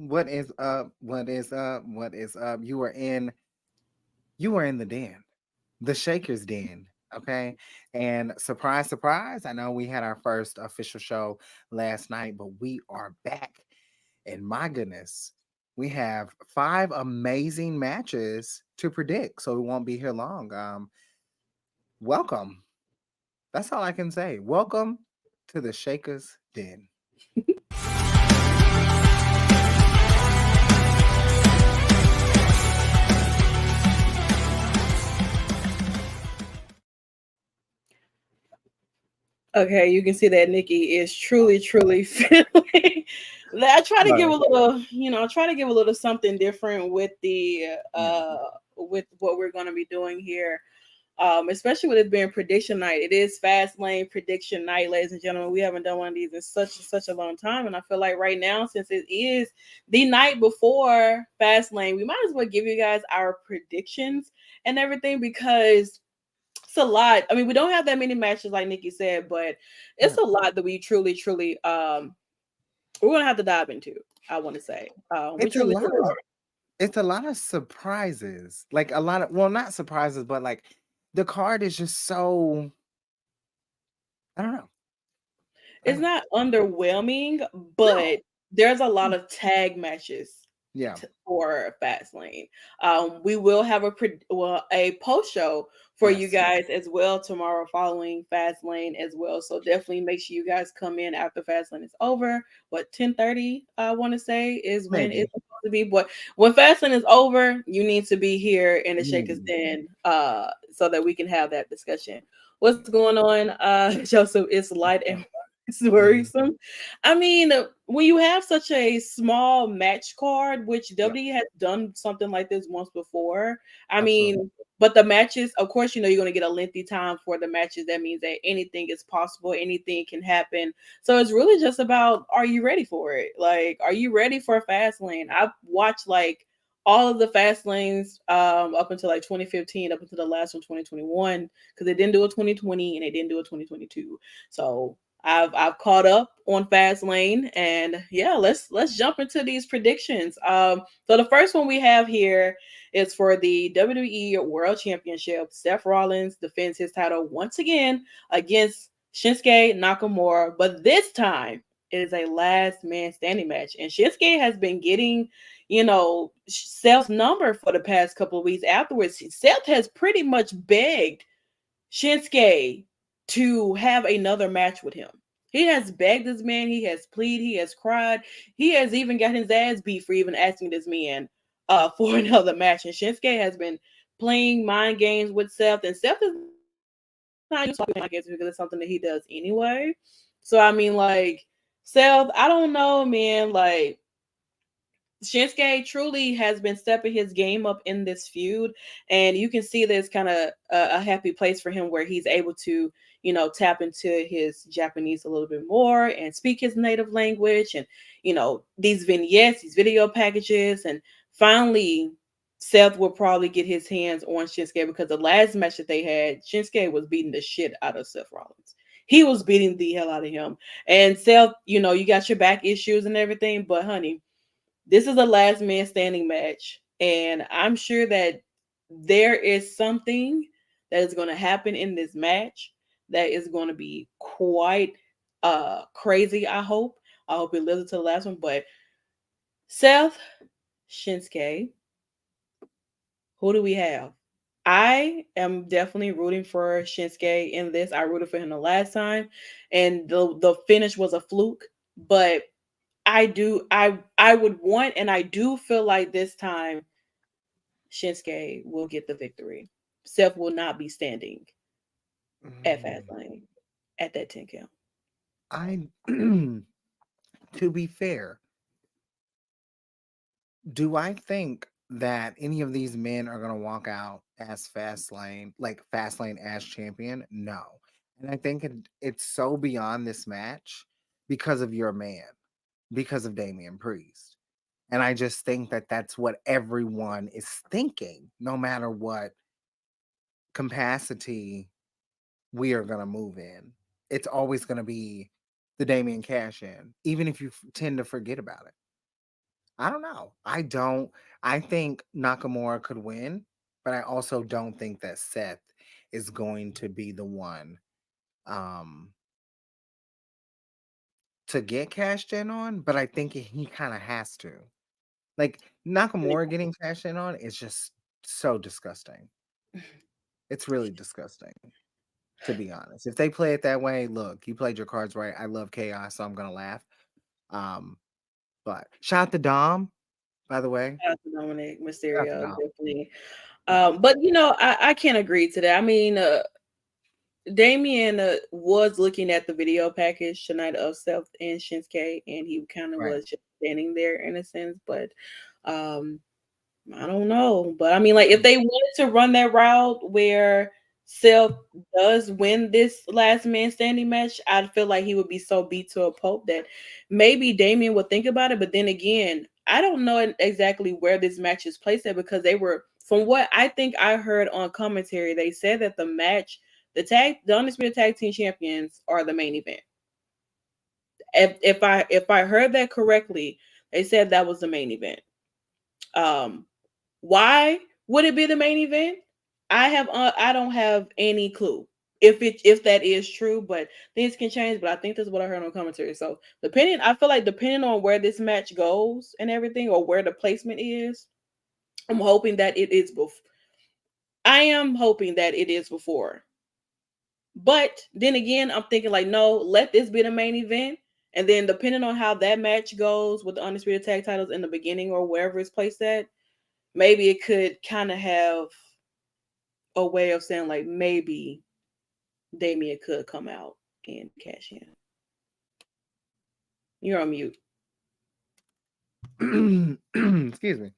What is up? What is up? What is up? You are in the den, the Shakers Den. Okay. And surprise, surprise. I know we had our first official show last night, but we are back. And my goodness, we have five amazing matches to predict. So we won't be here long. Welcome. That's all I can say. Welcome to the Shakers Den. Okay, you can see that Nikki is truly feeling. I try to give a Right. little, I try to give a little something different with the Yeah. with what we're going to be doing here. Especially with it being prediction night. It is fast lane prediction night, ladies and gentlemen. We haven't done one of these in such a long time, and I feel like right now, since it is the night before fast lane, we might as well give you guys our predictions and everything because it's a lot. I mean, we don't have that many matches, like Nikki said, but it's Yeah. a lot that we truly we're gonna have to dive into. I want to say, we It's a lot truly of it's a lot of surprises. Like a lot of well, not surprises, but like the card is just so I don't know. I it's don't know. not underwhelming, No. but there's a lot of tag matches Yeah. for Fastlane. We will have a post show for you Yes. guys as well tomorrow following Fastlane as well. So definitely make sure you guys come in after Fastlane is over. What 10:30 I want to say is when it's Maybe. supposed to be. But when Fastlane is over, you need to be here in the You need to Shakers be here. Den so that we can have that discussion. What's going on? Joseph, it's light and it's Mhm. worrisome. I mean, when you have such a small match card, which Yeah. WWE has done something like this once before, I Absolutely. mean, but the matches, of course, you're going to get a lengthy time for the matches. That means that anything is possible, anything can happen. So it's really just about, are you ready for it? Like, are you ready for a fast lane? I've watched like all of the fast lanes up until like 2015, up until the last one 2021, because they didn't do a 2020 and they didn't do a 2022. So I've caught up on Fastlane, and yeah, let's jump into these predictions. So the first one we have here is for the WWE World Championship. Seth Rollins defends his title once again against Shinsuke Nakamura, but this time it is a last man standing match, and Shinsuke has been getting, Seth's number for the past couple of weeks. Afterwards, Seth has pretty much begged Shinsuke to have another match with him. He has begged this man, he has pleaded, he has cried, he has even got his ass beat for even asking this man for another match. And Shinsuke has been playing mind games with Seth, and Seth is not used to playing mind games because it's something that he does anyway. So I mean, like, Seth, I don't know, man. Like, Shinsuke truly has been stepping his game up in this feud, and you can see there's kind of a happy place for him where he's able to, tap into his Japanese a little bit more and speak his native language, and these vignettes, these video packages, and finally, Seth will probably get his hands on Shinsuke because the last match that they had, Shinsuke was beating the shit out of Seth Rollins. He was beating the hell out of him, and Seth, you got your back issues and everything, but honey, this is a last man standing match, and I'm sure that there is something that is going to happen in this match that is going to be quite crazy. I hope it lives to the last one. But Seth, Shinsuke, who do we have? I am definitely rooting for Shinsuke in this. I rooted for him the last time, and the finish was a fluke. But I would want, and I do feel like this time Shinsuke will get the victory. Seth will not be standing at Mm, Fastlane at that 10 count. I to be fair, do I think that any of these men are gonna walk out as Fastlane, like Fastlane as champion? No. And I think it's so beyond this match because of your man, because of Damian Priest. And I just think that that's what everyone is thinking, no matter what capacity we are going to move in. It's always going to be the Damien cash in, even if you tend to forget about it. I don't know. I think Nakamura could win, but I also don't think that Seth is going to be the one um to get cashed in on, but I think he kind of has to. Like Nakamura getting cashed in on is just so disgusting. It's really disgusting, to be honest. If they play it that way, look, you played your cards right. I love chaos, so I'm gonna laugh. Um, but shout out to Dom, by the way. Shout out to Dominic Shout out to Mysterio, Dom. definitely. Yeah. But I can't agree to that. I mean, Damien was looking at the video package tonight of Seth and Shinsuke, and he kind of Right. was just standing there in a sense. But um, I don't know. But I mean, like, if Mm. they wanted to run that route where Seth does win this last man standing match, I'd feel like he would be so beat to a pulp that maybe Damien would think about it. But then again, I don't know exactly where this match is placed at because they were, from what I think I heard on commentary, they said that the Undisputed Tag Team Champions are the main event. If I heard that correctly, they said that was the main event. Um, why would it be the main event? I don't have any clue if that is true, but things can change. But I think that's what I heard on commentary. So I feel like depending on where this match goes and everything, or where the placement is, I'm hoping that it is before. I am hoping that it is before. But then again, I'm thinking like, no, let this be the main event. And then depending on how that match goes with the Undisputed Tag titles in the beginning or wherever it's placed at, maybe it could kind of have a way of saying like maybe Damien could come out and cash in. You're on mute. Excuse me.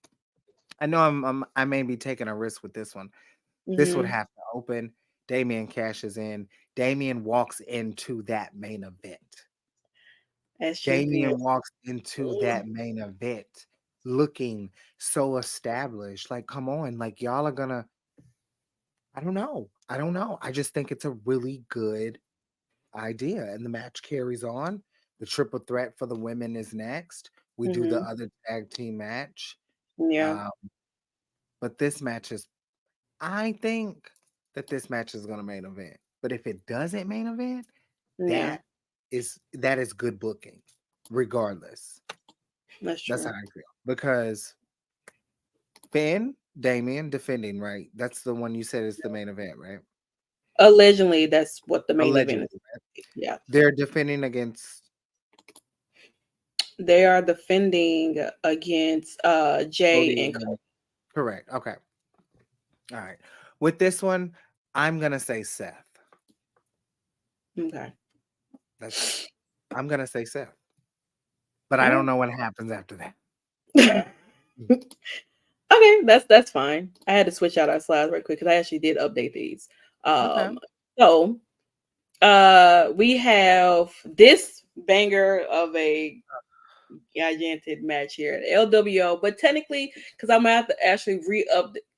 I know I may be taking a risk with this one. This would Mm-hmm. have to open. Damien cashes in. Damien walks into that main event. As champion. Damien walks into Mm, that main event looking so established. Like, come on, like y'all are gonna. I don't know. I don't know. I just think it's a really good idea, and the match carries on. The triple threat for the women is next. We do the mm-hmm. other tag team match. Yeah. Uh, but this match is. I think that this match is gonna main event. But if it doesn't main event, Yeah. that that is good booking, regardless. That's That's how true. I feel. Because Finn, Damien defending, right? That's the one you said is the main event, right? Allegedly, that's what the main event Allegedly, is. right? Yeah. They're defending against They are defending against Jay Cody and and correct. Okay. All right. With this one, I'm gonna say Seth. Cody. Okay. That's I'm gonna say Seth. But I All don't right. know what happens after that. Okay, that's fine. I had to switch out our slides right quick because I actually did update these. Okay. So we have this banger of a gigantic match here at LWO, but technically, because I'm gonna have to actually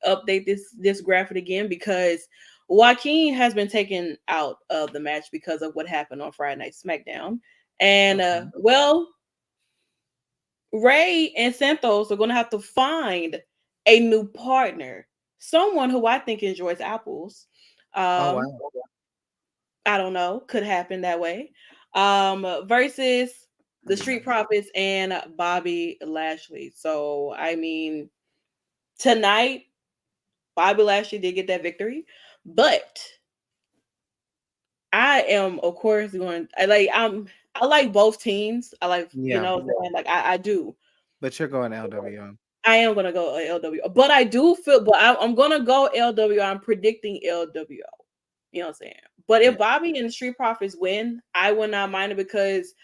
update this graphic again because Joaquin has been taken out of the match because of what happened on Friday Night SmackDown, and Okay. Ray and Santos are gonna have to find a new partner, someone who I think enjoys apples. Oh Um, wow. I don't know, could happen that way. Versus I the mean Street that's Profits and Bobby Lashley. So I mean, tonight Bobby Lashley did get that victory, but I am of course going. I like both teams. I like yeah. like I do. But you're going LWO. I am gonna go LW, but I do feel, but I'm gonna go LW. I'm predicting LWO. You know what I'm saying? But if Yeah. Bobby and the Street Profits win, I would not mind it because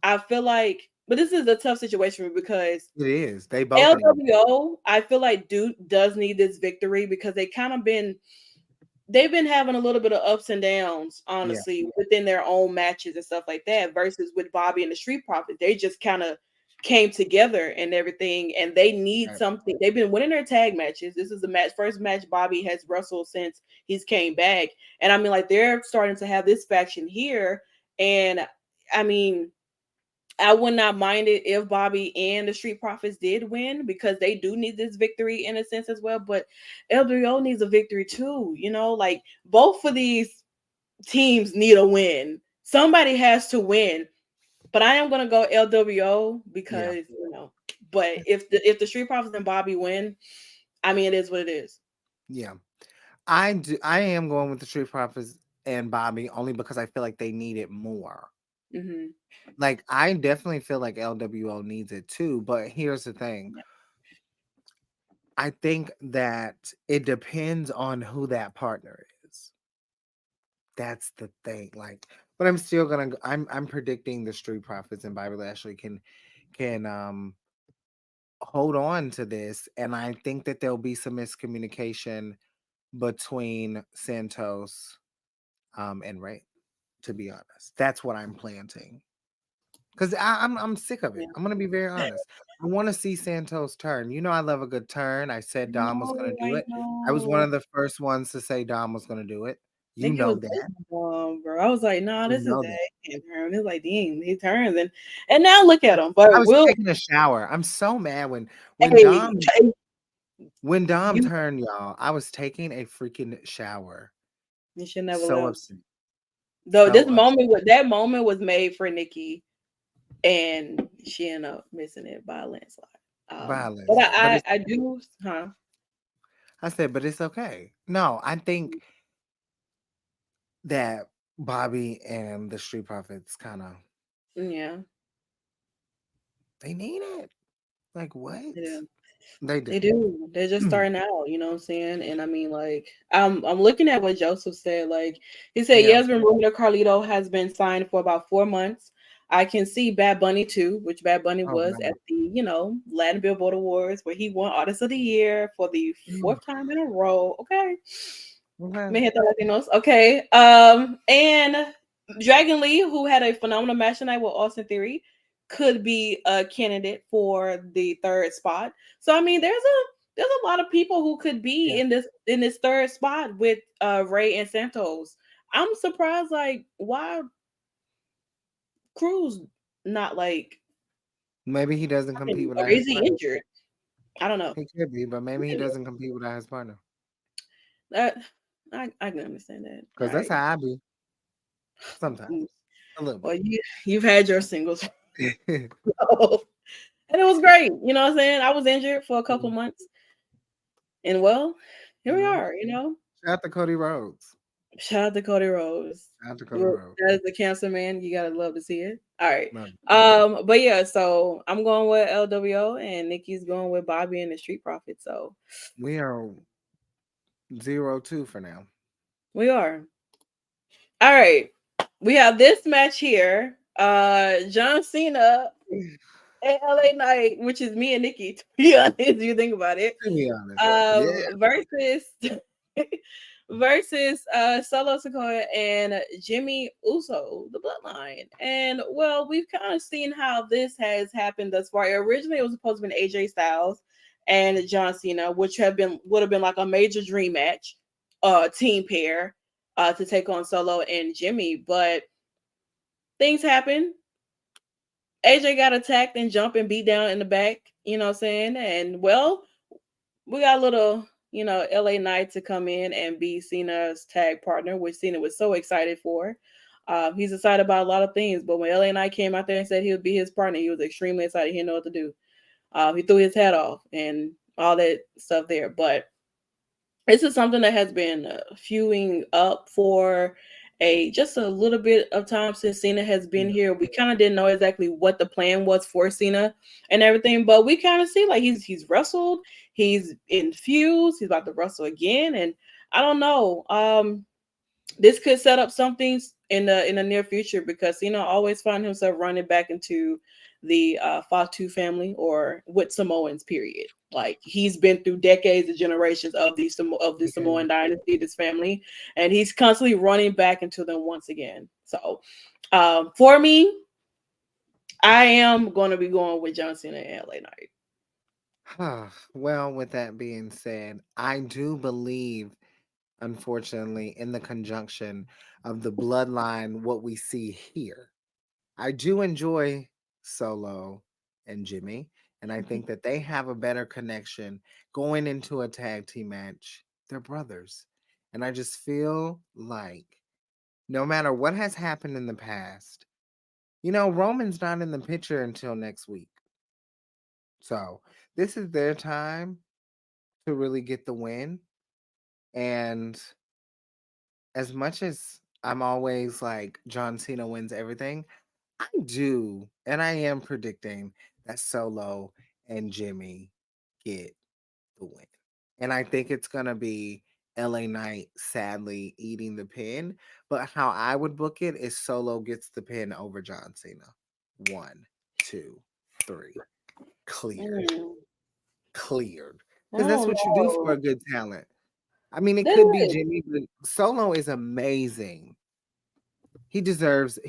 I feel like, but this is a tough situation for me because It is. They both need. LWO, I feel like Duke does need this victory because they've been having a little bit of ups and downs, Yeah. honestly, within their own matches and stuff like that. Versus with Bobby and the Street Profits, they just kind of came together and everything, and they need Right. something. They've been winning their tag matches. This is the first match Bobby has wrestled since he's came back, and I mean, like they're starting to have this faction here, and I mean, I would not mind it if Bobby and the Street Profits did win because they do need this victory in a sense as well. But LWO needs a victory too. You know, like both of these teams need a win. Somebody has to win. But I am gonna go LWO Yeah. because But if the Street Profits and Bobby win, I mean it is what it is. Yeah. I am going with the Street Profits and Bobby only because I feel like they need it more. Hmm. Like I definitely feel like LWO needs it too, but here's the thing. Yeah. I think that it depends on who that partner is. That's the thing. Like, but I'm still gonna. I'm predicting the Street Profits and Bobby Lashley can hold on to this, and I think that there'll be some miscommunication between Santos and Ray. To be honest, that's what I'm planting. Because I'm sick of it. Yeah. I'm gonna be very honest. I want to see Santos turn. You know, I love a good turn. I said Dom was gonna No, do I it. I was one know. of the first ones to say Dom was gonna do it. You Nikki was know that. bro. I was like, nah, You this is know that that. he can't turn. It's like, dang, he turns and now look at him. I But was Will, taking a shower. I'm so mad when hey, Dom when Dom you turned, y'all. I was taking a freaking shower. you should never So left. upset. Though So this upset. moment, that moment was made for Nikki, and she ended up missing it by a landslide. But Violence. But I it's I do, huh? I said, but it's okay. No, I think that Bobby and the Street Profits kind of Yeah, they need it. Like what? yeah. They do. They do. They're just starting out, you know what I'm saying? And I mean, like, I'm looking at what Joseph said. Like, he said, Yeah. yeah, it's been rumored that Carlito has been signed for about 4 months. I can see Bad Bunny too, which Bad Bunny Oh was God. at the, Latin Billboard Awards, where he won Artist of the Year for the Mm, fourth time in a row. Okay. okay. Me hit the Latinos. Okay. And Dragon Lee, who had a phenomenal match tonight with Austin Theory, could be a candidate for the third spot. So I mean, there's a lot of people who could be Yeah. in this third spot with Ray and Santos. I'm surprised, like, why Cruz not like, Maybe he doesn't compete or without his is he partner. injured? I don't know. He could be, but maybe he doesn't compete without his partner. That I can understand that. Because All that's right. how I be sometimes. Mm. A little Well, bit. you've had your singles. And it was great. You know what I'm saying? I was injured for a couple of months. And well, here we Mhm. are. Shout out to Cody Rhodes. Shout out to Cody Rose. Shout out to Cody Well, Rhodes. as the cancer man, you gotta love to see it. All right. Love But yeah, so I'm going with LWO and Nikki's going with Bobby and the Street Profits. So We are 0-2 for now. we are. All right. We have this match here. John Cena and LA Knight, which is me and Nikki, to be honest, if you think about it. To be honest. Yeah. Versus Solo Sikoa and Jimmy Uso, the Bloodline. And well, we've kind of seen how this has happened thus far. Originally, it was supposed to be AJ Styles and John Cena, which would have been like a major dream match, team pair, to take on Solo and Jimmy. But things happen. AJ got attacked and jumped and beat down in the back. You know what I'm saying? And well, we got a little, LA Knight to come in and be Cena's tag partner, which Cena was so excited for. He's excited about a lot of things, but when LA Knight came out there and said he would be his partner, he was extremely excited. He didn't know what to do. He threw his hat off and all that stuff there. But this is something that has been fewing up for just a little bit of time since Cena has been Yeah. here. We kind of didn't know exactly what the plan was for Cena and everything, but we kind of see like he's wrestled, he's infused, he's about to wrestle again, and I don't know. This could set up something in the near future because Cena always find himself running back into the Fatu family or with Samoans. Period. Like he's been through decades of generations of the Yeah. Samoan dynasty, this family, and he's constantly running back into them once again. So, for me, I am going to be going with John Cena and LA Knight. Well, with that being said, I do believe, unfortunately, in the conjunction of the bloodline, what we see here. I do enjoy Solo and Jimmy. And I Mhm. think that they have a better connection going into a tag team match. They're brothers. And I just feel like no matter what has happened in the past, Roman's not in the picture until next week. So this is their time to really get the win. And as much as I'm always like John Cena wins everything, I do, and I am predicting that Solo and Jimmy get the win. And I think it's gonna be LA Knight sadly eating the pin. But how I would book it is Solo gets the pin over John Cena. One, two, three. Cleared. Mm, Cleared. I Because that's don't what you do for know. a good talent. I mean, it That could be is. Jimmy, but Solo is amazing. He deserves,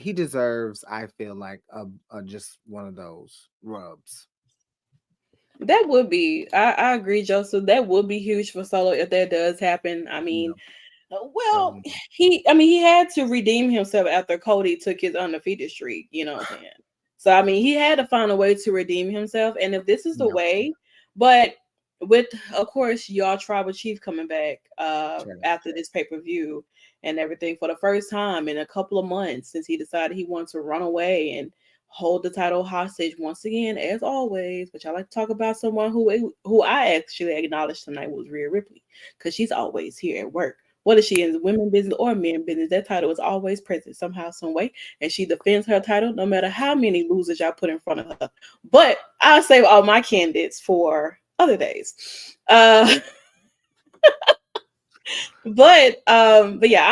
I feel like a just one of those rubs. That would be. I agree, Joseph. That would be huge for Solo if that does happen. I Yeah, mean, that well, one. he had to redeem himself after Cody took his undefeated streak. You know what I'm saying? So I mean, he had to find a way to redeem himself. And if this is the Yeah, way, but with of course y'all tribal chief coming back sure. after this pay per view and everything for the first time in a couple of months since he decided he wanted to run away and hold the title hostage once again, as always. But I like to talk about someone who I actually acknowledged tonight was Rhea Ripley because she's always here at work. Whether she is women business or men business, that title is always present somehow, some way, and she defends her title no matter how many losers y'all put in front of her. But I'll save all my candidates for other days. Uh, but yeah,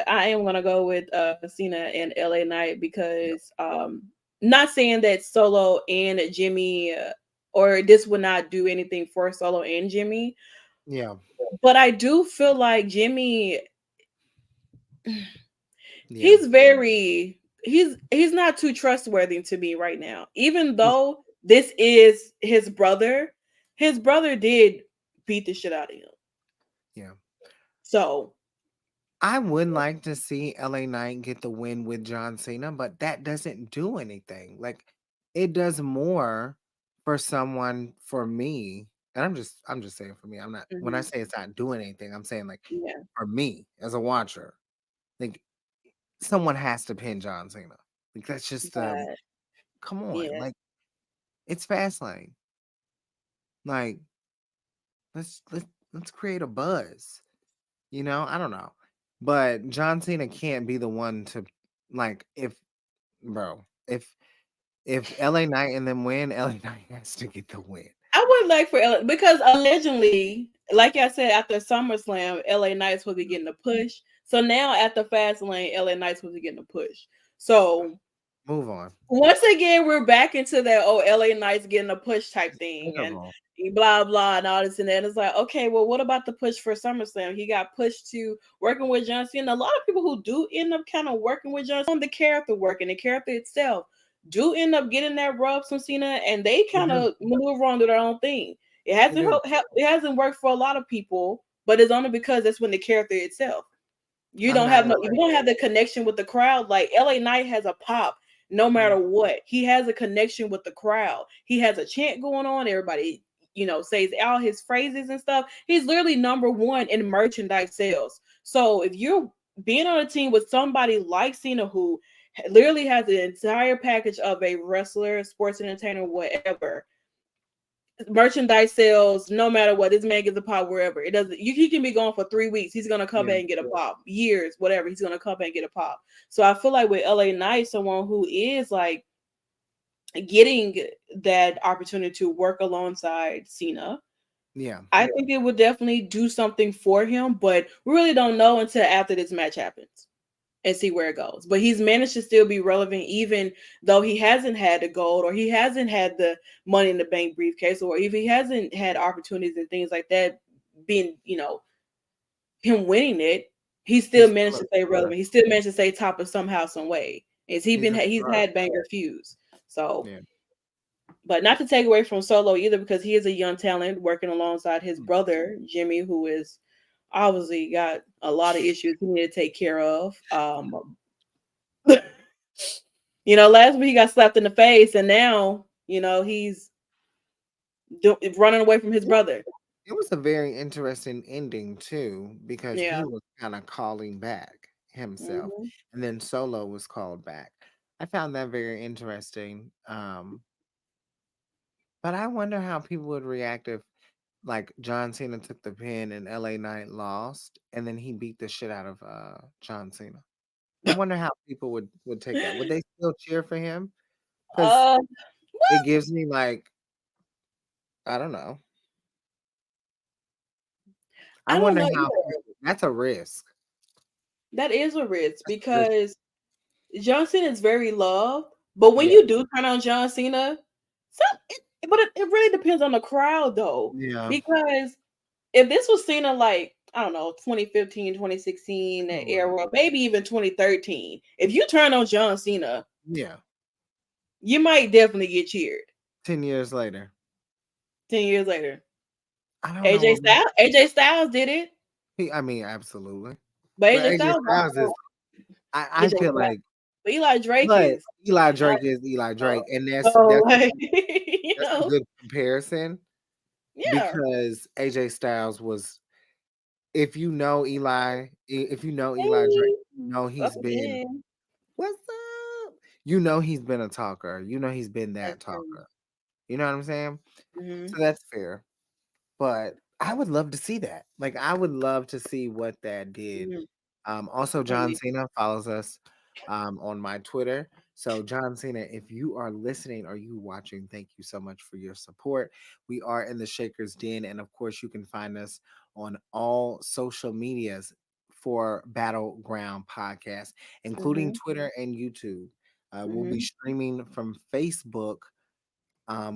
I am gonna go with Cena and LA Knight Yeah, because not saying that Solo and Jimmy or this would not do anything for Solo and Jimmy, yeah, but I do feel like Jimmy yeah. he's not too trustworthy to me right now. Even though this is his brother did beat the shit out of him. Yeah. So I would like to see LA Knight get the win with John Cena, but that doesn't do anything. Like it does more for someone for me. And I'm just saying for me. I'm not when I mhm, say it's not doing anything, I'm saying like yeah, for me as a watcher, like someone has to pin John Cena. Like that's just but come on. yeah, Like it's Fastlane. Like let's create a buzz. I don't know. But John Cena can't be the one to like if bro, if LA Knight and them win, LA Knight has to get the win. I would like for because allegedly, like I said, after SummerSlam, LA Knights will be getting a push. So now after Fastlane, LA Knights will be getting a push. So Move on. once again, we're back into that LA Knights getting a push type thing and Terrible. blah blah and all this and that. It's like, okay, well, what about the push for SummerSlam? He got pushed to working with John Cena. A lot of people who do end up kind of working with John Cena, the character work and the character itself do end up getting that rub from Cena, and they They kind do. of maneuver on to their own thing. It They hasn't do. it hasn't worked for a lot of people, but it's only because that's when the character itself. You I'm don't not have gonna no, you don't have the connection with the crowd. Like LA Knight has a pop no yeah. matter what. He has a connection with the crowd. He has a chant going on. Everybody, says all his phrases and stuff. He's literally number one in merchandise sales. So if you're being on a team with somebody like Cena who literally has the entire package of a wrestler, sports entertainer, whatever, merchandise sales, no matter what, this man gets a pop wherever. It doesn't he can be gone for 3 weeks. He's gonna come Yeah. back and get a pop. Years, whatever, he's gonna come back and get a pop. So I feel like with LA Knight, someone who is like getting that opportunity to work alongside Cena, Yeah. I think it would definitely do something for him, but we really don't know until after this match happens and see where it goes. But he's managed to still be relevant, even though he hasn't had the gold or he hasn't had the money in the bank briefcase, or if he hasn't had opportunities and things like that, being, him winning it, he still He's still managed a to stay star. relevant. He still managed to stay top of somehow, some way. He's a He's star. had banger feuds. So, Yeah. but not to take away from Solo either, because he is a young talent working alongside his Yeah. brother Jimmy, who is obviously got a lot of issues he need to take care of. Last week he got slapped in the face, and now he's running away from his brother. It was a very interesting ending too, because he Yeah. was kind of calling back himself, Hmm. and then Solo was called back. I found that very interesting. But I wonder how people would react if, like, John Cena took the pin and LA Knight lost, and then he beat the shit out of John Cena. I wonder how people would take that. Would they still cheer for him? Because Uh, it gives me, like, I don't know. I I don't wonder know how either. people. That's a risk. That is a risk That's a risk. because John Cena is very loved, but when Yeah. you do turn on John Cena, but it really depends on the crowd though. Yeah. Because if this was Cena like, I don't know, 2015, 2016 Oh, right. era, maybe even 2013, if you turn on John Cena, Yeah. you might definitely get cheered 10 years later. 10 years later. I don't know AJ what makes. Styles, AJ Styles did it, I mean, absolutely. but But AJ AJ Styles Styles is. also I AJ feel Styles. like, But Eli Drake but is Eli like, Drake is Eli oh, Drake, and that's oh, that's like, that's a good comparison, yeah. because AJ Styles was. If you know if you know Eli Drake, Hey, you know he's welcome been. in. What's up? You know he's been a talker. You know he's been That's that true. talker. You know what I'm saying? Hmm. So that's fair. But I would love to see that. Like, I would love to see what that did. Hmm. Also, John Cena follows us on my Twitter. So, John Cena, if you are listening or you watching, thank you so much for your support. We are in the Shakers Den, and of course, you can find us on all social medias for Battleground Podcast, including Hmm. Twitter and YouTube. We'll be Hmm. streaming from Facebook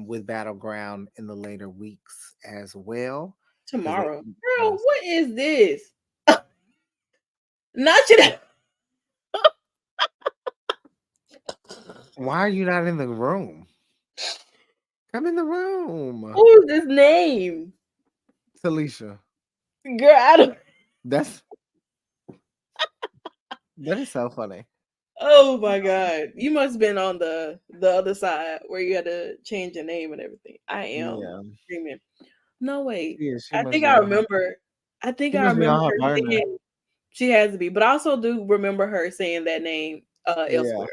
with Battleground in the later weeks as well. Because they Tomorrow, girl, what is this? Not you. Why are you not in the room? Come in the room, Who's this name? Talisha. Girl, I don't. That's that is so funny. Oh my god, you must have been on the other side where you had to change your name and everything. I am Yeah, screaming. No, wait. yeah. She I must think be I on her. remember. I think She I must be remember on her her burner. saying she has to be, but I also do remember her saying that name Yeah. elsewhere.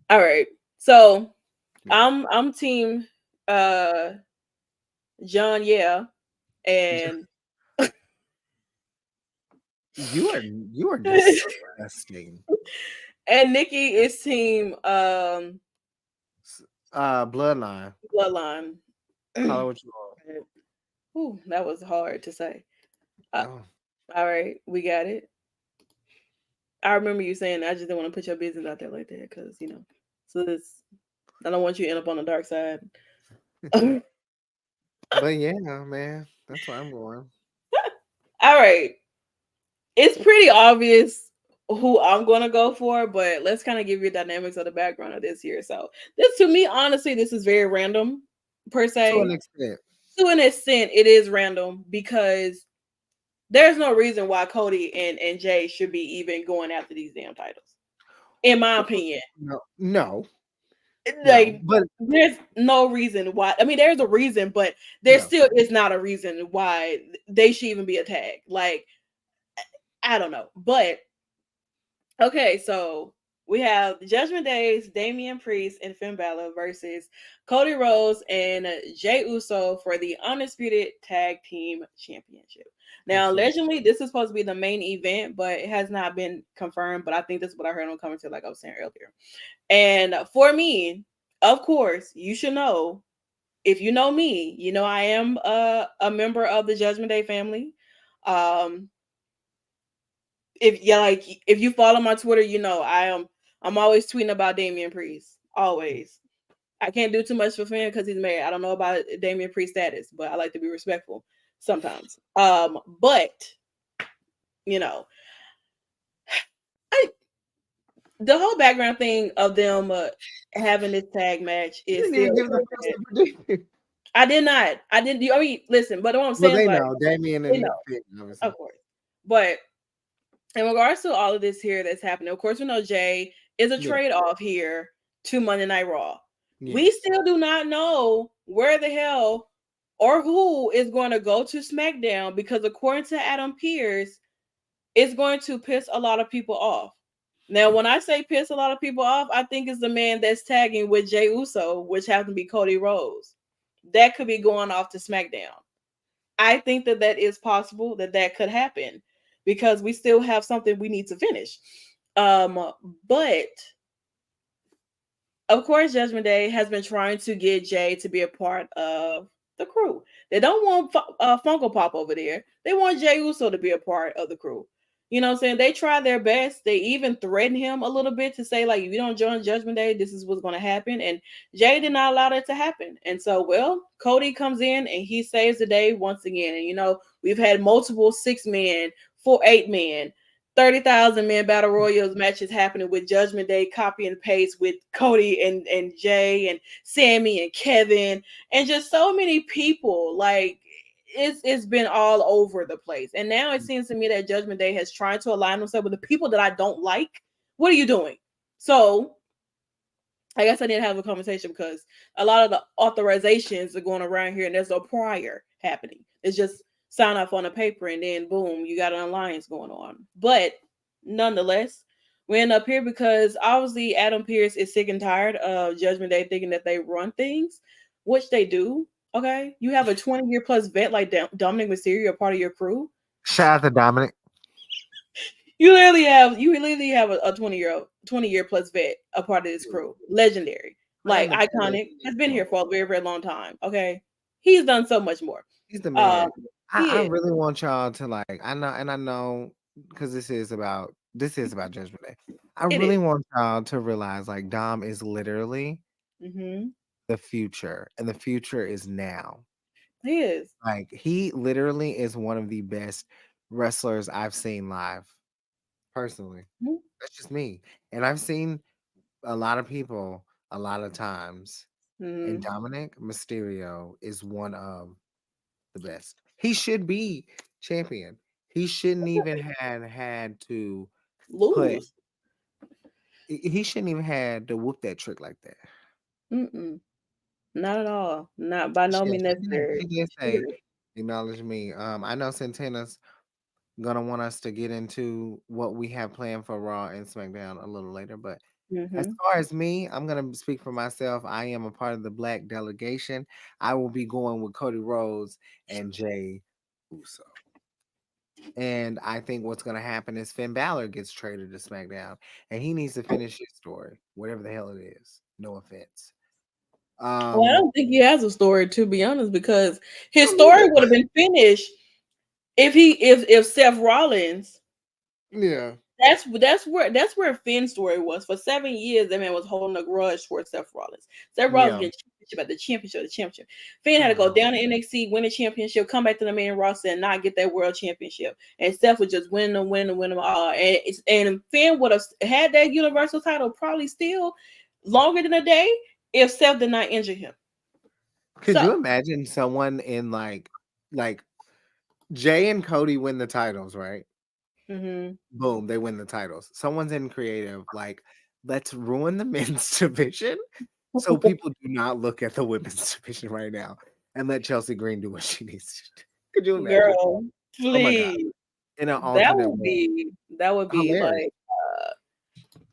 All right, so Yeah. I'm team uh John, yeah, and You are disgusting. and Nikki is team Bloodline. Bloodline. Call it what you want. Ooh, that was hard to say. Uh, Oh, all right, we got it. I remember you saying that. I just didn't want to put your business out there like that because So this, I don't want you to end up on the dark side. All but yeah, man, that's where I'm going. right, it's pretty obvious who I'm gonna go for, but let's kind of give you dynamics of the background of this here. So this, to me, honestly, this is very random per To an se. extent. To an extent, it is random because there's no reason why Cody and Jay should be even going after these damn titles, in my opinion. No, no, no. Like, But there's no reason why. I mean, there's a reason, but there no. still is not a reason why they should even be a tag. Like, I don't know. But okay, so we have the Judgment Days, Damian Priest and Finn Balor versus Cody Rhodes and Jay Uso for the Undisputed Tag Team Championship. Now, Absolutely. allegedly, this is supposed to be the main event, but it has not been confirmed. But I think this is what I heard on commentary, like I was saying earlier. And for me, of course, you should know. If you know me, you know I am a member of the Judgment Day family. Um, if you follow my Twitter, you know I'm always tweeting about Damian Priest. Always. I can't do too much for Finn because he's married. I don't know about Damian Priest status, but I like to be respectful sometimes. But you know, I the whole background thing of them having this tag match You is didn't still even give the person prediction. I did not. I didn't. I mean, listen, but what I'm Well, saying is they like know Damien they and know, Finn, obviously. of course. But in regards to all of this here that's happening, of course, we know Jay is a Yeah. trade off here to Monday Night Raw. We Yes. still do not know where the hell or who is going to go to SmackDown because according to Adam Pearce, it's going to piss a lot of people off. Now, when I say piss a lot of people off, I think it's the man that's tagging with Jey Uso, which happens to be Cody Rhodes. That could be going off to SmackDown. I think that that is possible that could happen because we still have something we need to finish. But of course, Judgment Day has been trying to get Jay to be a part of the crew. They don't want Funko Pop over there. They want Jey Uso to be a part of the crew. You know what I'm saying? They try their best. They even threaten him a little bit to say, like, if you don't join Judgment Day, this is what's going to happen. And Jay did not allow that to happen. And so, well, Cody comes in and he saves the day once again. And, you know, we've had multiple 6-man, 8-man, 30,000 man battle royals matches happening with Judgment Day, copy and paste with Cody and Jay and Sammy and Kevin and just so many people. Like it's been all over the place. And now it seems to me that Judgment Day has tried to align themselves with the people that I don't like. What are you doing? So I guess I need to have a conversation because a lot of the authorizations are going around here and there's no prior happening. It's just sign off on a paper and then boom, you got an alliance going on. But nonetheless, we end up here because obviously Adam Pearce is sick and tired of Judgment Day thinking that they run things, which they do. Okay, you have a 20-year plus vet like Dominic Mysterio, a part of your crew. Shout out to Dominic. You literally have a 20-year plus vet, a part of this crew. Legendary. Like iconic. Has been here for a very, very long time. Okay. He's done so much more. He's the man. I He is. really want y'all to like. I know because this is about Judgment Day. I It really is. want y'all to realize like Dom is literally Mm-hmm. the future, and the future is now. He is. Like he literally is one of the best wrestlers I've seen live. Personally, Mm-hmm. that's just me, and I've seen a lot of people a lot of times. And Mm-hmm. Dominic Mysterio is one of the best. He should be champion. He shouldn't even had to put. Lose. He shouldn't even had to whoop that trick like that. Mm-mm. Not at all. Not by no means She necessary. did say acknowledge me. I know Centena's gonna want us to get into what we have planned for Raw and SmackDown a little later, but as Mm-hmm. far as me, I'm gonna speak for myself. I am a part of the Black delegation. I will be going with Cody Rhodes and Jey Uso. And I think what's gonna happen is Finn Balor gets traded to SmackDown, and he needs to finish his story, whatever the hell it is. No offense. Well, I Um, don't think he has a story, to be honest, because his I mean, story would have been finished if Seth Rollins. yeah, That's where Finn's story was. For 7 years, that man was holding a grudge for Seth Rollins. Seth Rollins yeah. getting championship. Finn had to go down to NXT, win a championship, come back to the main roster, and not get that world championship. And Seth was just winning them all. And Finn would have had that Universal title probably still longer than a day if Seth did not injure him. Could you So, imagine someone in like Jay and Cody win the titles, right? mhm. Boom, they win the titles. Someone's in creative, like, let's ruin the men's division so people do not look at the women's division right now and let Chelsea Green do what she needs to do. Could you imagine? Girl, Oh my god. please. In an That alternate would world. be that would be Hilarious.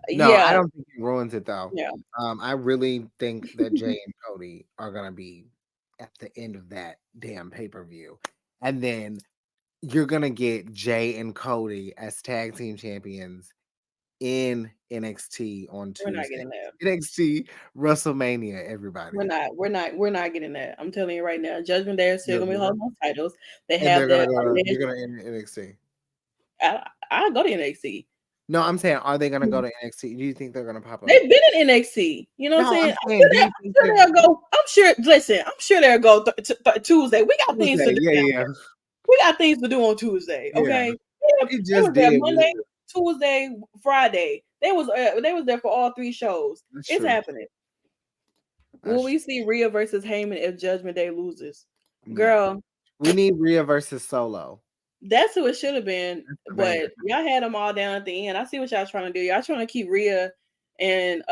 like No, I yeah, don't think it ruins it though. yeah. I really think that Jay and Cody are gonna be at the end of that damn pay-per-view. And then you're gonna get Jay and Cody as tag team champions in NXT on We're not Tuesday. getting that. NXT WrestleMania, We're everybody. not. We're not getting that. I'm telling you right now. Judgment Day is still You'll gonna be do that? holding those titles. They And have that you're alleged. gonna end NXT. I go to NXT. No, I'm saying, are they gonna go to NXT? Do you think they're gonna pop up? They've been in NXT. You know what I'm No, saying? I'm saying, do you think I'm sure they're they'll go. I'm sure. Listen, I'm sure they'll go Tuesday. We got things to Tuesday? do Yeah, down yeah, there. We got things to do on Tuesday. yeah. Okay. He They just was there did. Monday, Tuesday, Friday. They was there for all 3 shows. That's It's true. happening. Will That's we see Rhea versus Heyman if Judgment Day loses? no. Girl, We need Rhea versus Solo. that's who it should have been. That's the banger. But y'all had them all down at the end. I see what y'all trying to do. Y'all trying to keep Rhea and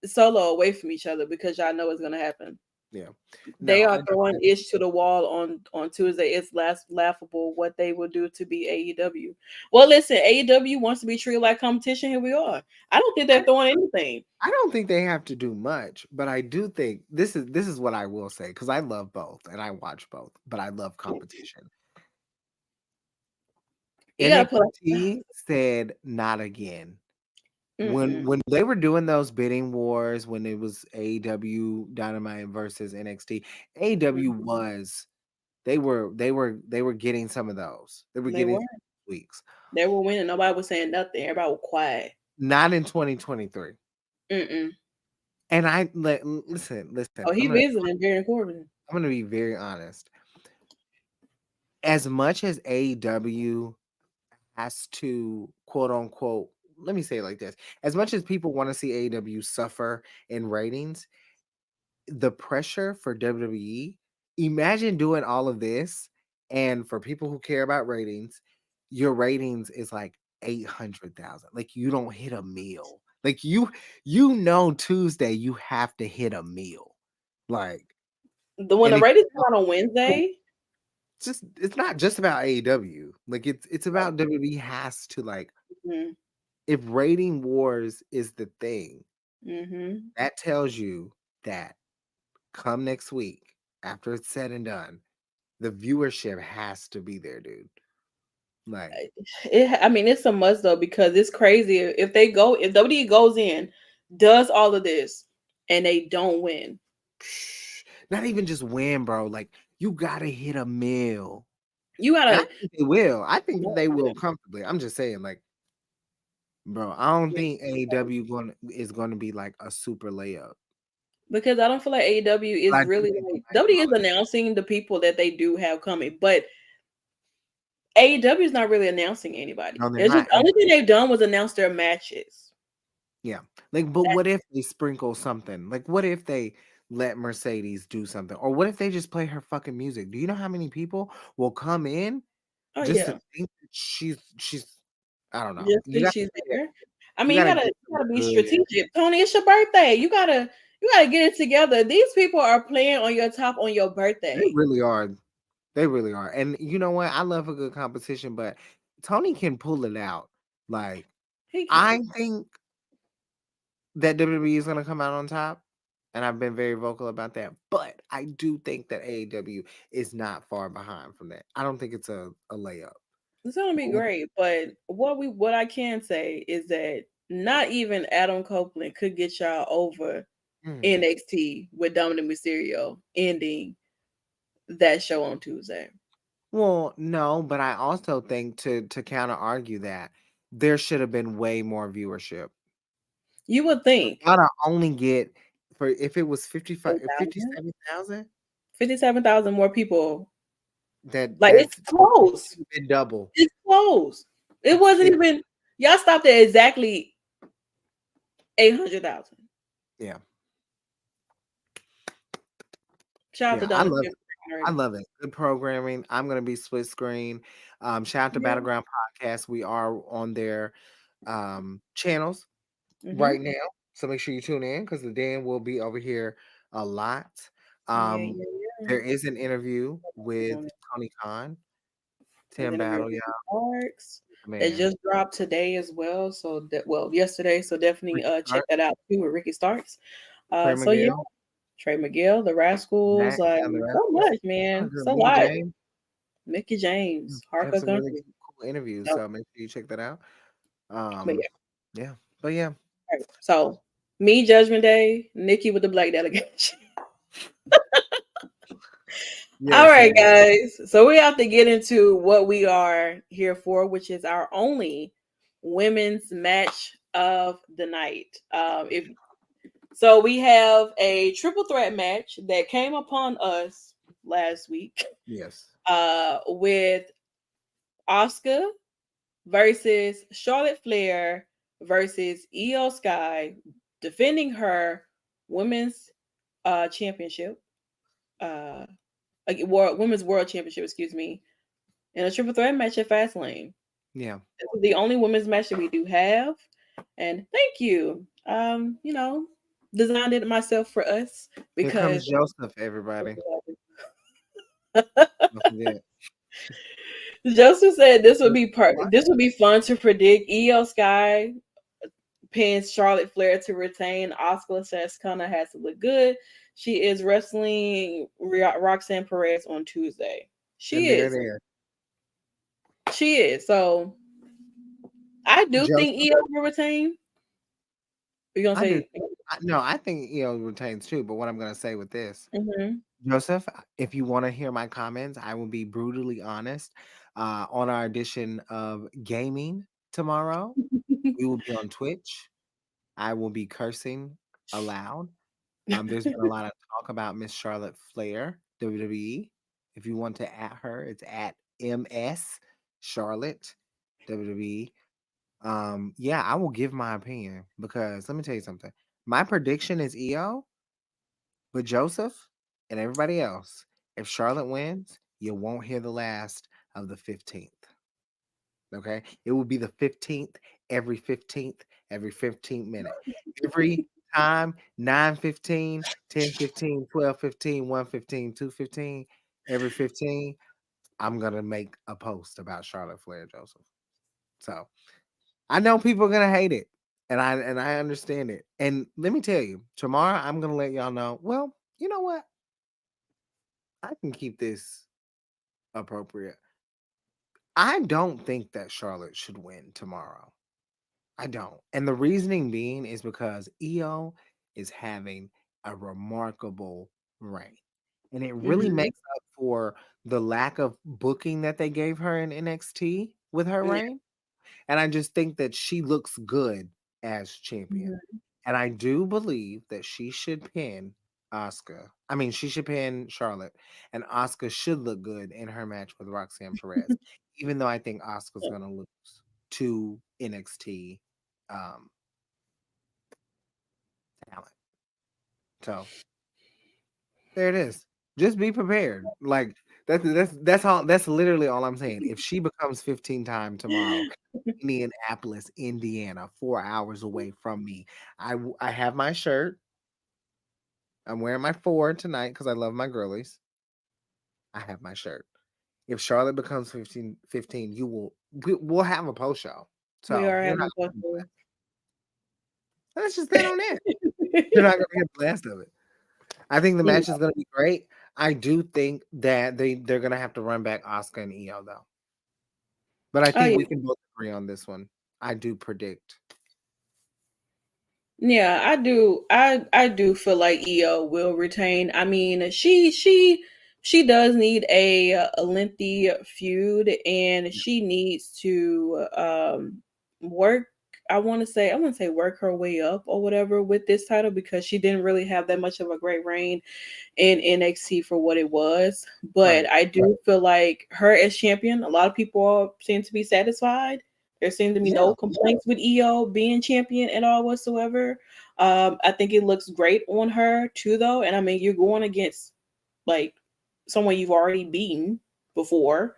solo away from each other because y'all know it's gonna happen. Yeah. No, They I are don't. throwing Ish to the wall on Tuesday. It's laughable what they will do to be AEW. Well, listen, AEW wants to be treated like competition. Here we are. I don't think they're throwing anything. I don't think they have to do much, but I do think this is what I will say because I love both and I watch both, but I love competition. You gotta put NXT said not again. mm-mm, When they were doing those bidding wars, when it was AEW Dynamite versus NXT, AEW mm, was they were getting some of those. They were they getting were. some weeks. They were winning. Nobody was saying nothing. Everybody was quiet. Not in 2023. Mm-mm. And listen. Oh, he visiting Baron Corbin. I'm gonna be very honest. As much as AEW has to quote unquote, let me say it like this: as much as people want to see AEW suffer in ratings, the pressure for WWE, imagine doing all of this, and for people who care about ratings, your ratings is like 800,000. Like you don't hit a meal. Like Tuesday you have to hit a meal. Like When and the if ratings come out on Wednesday, it's not just about AEW. Like it's about WWE has to like mm-hmm, if rating wars is the thing, mm-hmm. that tells you that come next week, after it's said and done, the viewership has to be there, dude. Like, I mean, it's a must though because it's crazy if WWE goes in, does all of this, and they don't win. not even just win, bro. Like, you gotta hit a mill. You And I gotta think they will. I think that no, they will comfortably. I'm just saying, like, bro, I don't think AEW is gonna be like a super layup. because I don't feel like AEW But is I think really they do like like WWE is quality. announcing the people that they do have coming, but AEW is not really announcing anybody. No, they're It's just not. the only thing they've done was announce their matches. Yeah. Like, but That's what if they sprinkle something? Like, what if they let Mercedes do something? Or what if they just play her fucking music? Do you know how many people will come in oh just to yeah, think that she's I don't know. just You think gotta she's there. I you mean, gotta get you some gotta be good. strategic, Tony. It's your birthday. You gotta get it together. These people are playing on your top on your They birthday. really are. They really are. And you know what? I love a good competition, but Tony can pull it out. Like, He I can. think that WWE is gonna come out on top. And I've been very vocal about that. But I do think that AEW is not far behind from that. I don't think it's a layup. It's gonna be great, but what I can say is that not even Adam Copeland could get y'all over Mm. NXT with Dominic Mysterio ending that show on Tuesday. Well, no, but I also think to counter argue that there should have been way more viewership. You would For think y'all to only get for if it was 55 8,000, 57,000, 57,000 more people. that Like it's that's it close. should have been double. It's close. It It's wasn't it, even. Y'all stopped at exactly 800,000. yeah. Shout out to Yeah, I Dominic love Mysterio it. I already. love it. Good programming. I'm gonna be split screen. Shout out to Yeah. Battleground Podcast. We are on their channels Mm-hmm. right now. So make sure you tune in because the Dan will be over here a lot. Yeah, Um, yeah, there yeah. is an interview with On it. Tony Khan, There's Tim an interview Battle, with yeah, Ricky Starks that man. just dropped today as well. So that yesterday. So definitely Ricky check Stark, that out too with Ricky Starks. Trey So yeah, Miguel, Trey McGill, the Rascals, Matt, like and the so Rascals. much, man. So a Mickey lot. James. Mickey James, They have Harker some really Country. cool interviews, So, so make sure you check that out. but Um, yeah. yeah, but yeah, Right. So me, Judgment Day, Nikki with the black delegation. All yes, right, yes, guys. So we have to get into what we are here for, which is our only women's match of the night. If so, we have a triple threat match that came upon us last week. yes, With Oscar versus Charlotte Flair versus Io Sky defending her women's championship, uh, women's world championship, excuse me, in a triple threat match at Fastlane. yeah. This is the only women's match that we do have, and thank you. You know, designed it myself for us Here because comes Joseph, everybody. Don't forget. Joseph said What? this would be fun to predict. Io Sky pins Charlotte Flair to retain. Oscar says Kana has to look good. She is wrestling Roxanne Perez on Tuesday. And She there it is. is. She is. So I do think Joseph, Io will retain. You're gonna I do. say No, I think EO retains too. But what I'm going to say with this, mm-hmm. Joseph, if you want to hear my comments, I will be brutally honest. On our edition of gaming tomorrow, we will be on Twitch. I will be cursing aloud. There's been a lot of talk about Miss Charlotte Flair, WWE. If you want to at her, it's at MS Charlotte, WWE. Yeah, I will give my opinion because let me tell you something. My prediction is EO, but Joseph and everybody else, if Charlotte wins, you won't hear the last of the 15th. Okay? It will be the 15th, every 15th minute. Every time 9:15, 10:15, 12:15, 1:15, 2:15, every 15, I'm going to make a post about Charlotte Flair Joseph. So, I know people are going to hate it. And I understand it. And let me tell you, tomorrow I'm going to let y'all know, well, you know what? I can keep this appropriate. I don't think that Charlotte should win tomorrow. I don't. And the reasoning being is because EO is having a remarkable reign. And it really Mm-hmm. makes up for the lack of booking that they gave her in NXT with her Yeah. reign. And I just think that she looks good as champion. Mm-hmm. And I do believe that she should pin Oscar. I mean, she should pin Charlotte. And Oscar should look good in her match with Roxanne Perez. Even though I think Oscar's going to lose to NXT um, talent. So there it is. Just be prepared. Like that's all. That's literally all I'm saying. If she becomes 15 time tomorrow, Indianapolis, Indiana, 4 hours away from me, I have my shirt. I'm wearing my 4 tonight because I love my girlies. I have my shirt. If Charlotte becomes 15, we'll have a post show. We So are you're having not a gonna be possible. blessed. Let's just stand on that. You're not gonna get a blast of it. I think the match is gonna be great. I do think that they're gonna have to run back Oscar and EO though. But I Oh think yeah. we can both agree on this one. I do predict. Yeah, I do. I do feel like EO will retain. I mean, she does need a lengthy feud, and she needs to work. I want to say work her way up or whatever with this title because she didn't really have that much of a great reign in NXT for what it was. But Right. I do feel like her as champion, a lot of people seem to be satisfied. There seem to be Yeah. no complaints with EO being champion at all whatsoever. I think it looks great on her too, though. And I mean, you're going against like someone you've already beaten before.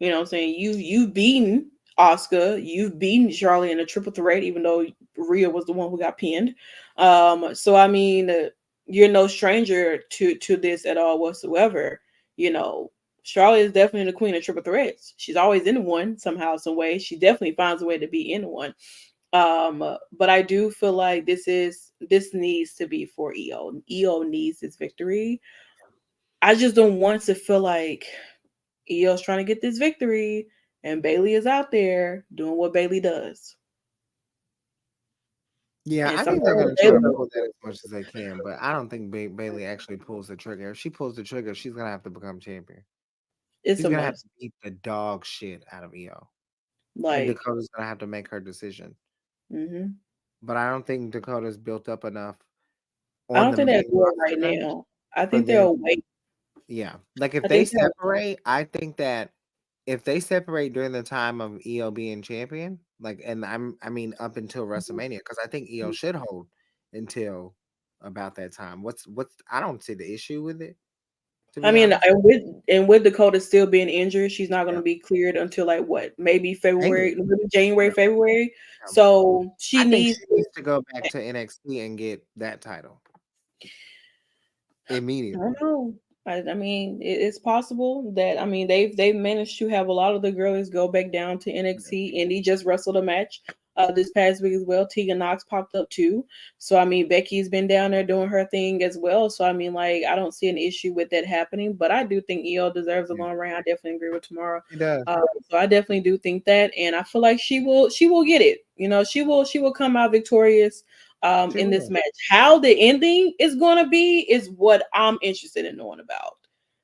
You know what I'm saying? You've beaten Oscar, you've beaten Charlie in a triple threat, even though Rhea was the one who got pinned. So I mean, you're no stranger to this at all whatsoever. You know, Charlotte is definitely the queen of triple threats. She's always in one somehow, some way. She definitely finds a way to be in one. But I do feel like this needs to be for EO. EO needs this victory. I just don't want to feel like EO's trying to get this victory, and Bailey is out there doing what Bailey does. Yeah, And I think they're sometimes gonna try Bailey, to pull that as much as they can, but I don't think Bailey actually pulls the trigger. If she pulls the trigger, she's gonna have to become champion. it's She's a gonna have must. to beat the dog shit out of EO, and Like, Dakota's gonna have to make her decision. hmm But I don't think Dakota's built up enough I on don't the think they're main good right roster now. I for think them. they'll wait. Yeah, like if I they think they'll. separate, I think that if they separate during the time of EO being champion, like, and I mean up until WrestleMania, because I think EO should hold until about that time. What's I don't see the issue with it. To I be mean, honest, with Dakota still being injured, she's not going yeah, to be cleared until like what, maybe February, January. maybe January, Yeah, February. yeah. So she I think needs she needs to go back to NXT and get that title I don't immediately. know. I mean, it's possible that I mean they've managed to have a lot of the girls go back down to Yeah, NXT. Indy just wrestled a match this past week as well. Tegan Knox popped up too. So I mean Becky's been down there doing her thing as well. So I mean like I don't see an issue with that happening. But I do think EO deserves a yeah, long reign. I definitely agree with Tomorrow. she does. So I definitely do think that, and I feel like she will get it. You know, she will come out victorious She in this will. match. How the ending is going to be is what I'm interested in knowing about.